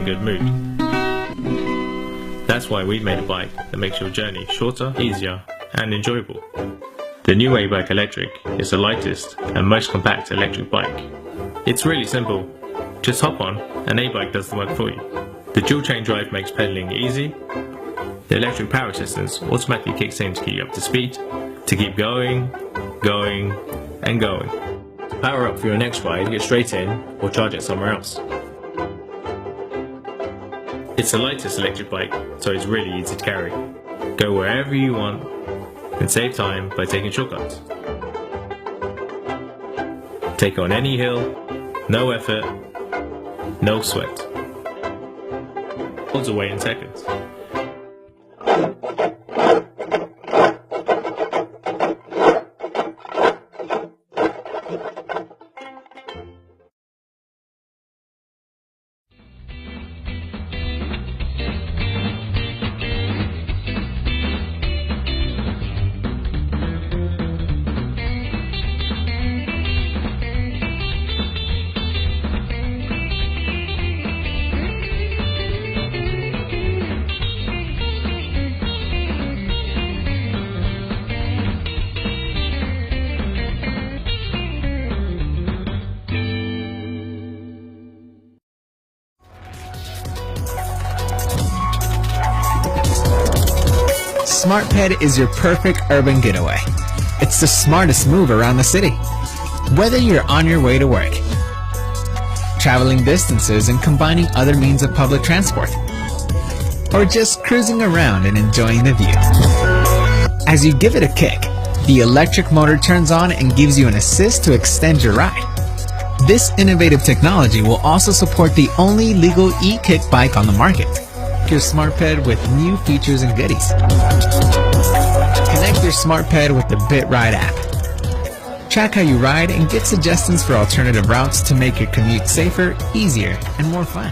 good mood. That's why we've made a bike that makes your journey shorter, easier, and enjoyable. The new WaveBike Electric is the lightest and most compact electric bike. It's really simple. Just hop on and A-Bike does the work for you. The dual chain drive makes pedaling easy. The electric power assistance automatically kicks in to keep you up to speed, to keep going, and going. To power up for your next ride, get straight in or charge it somewhere else. It's the lightest electric bike, so it's really easy to carry. Go wherever you want and save time by taking shortcuts. Take on any hill, no effort, no sweat. Holds away in seconds. SmartPed is your perfect urban getaway. It's the smartest move around the city. Whether you're on your way to work, traveling distances and combining other means of public transport, or just cruising around and enjoying the view. As you give it a kick, the electric motor turns on and gives you an assist to extend your ride. This innovative technology will also support the only legal e-kick bike on the market. Your SmartPed with new features and goodies. Connect your SmartPed with the BitRide app. Track how you ride and get suggestions for alternative routes to make your commute safer, easier, and more fun.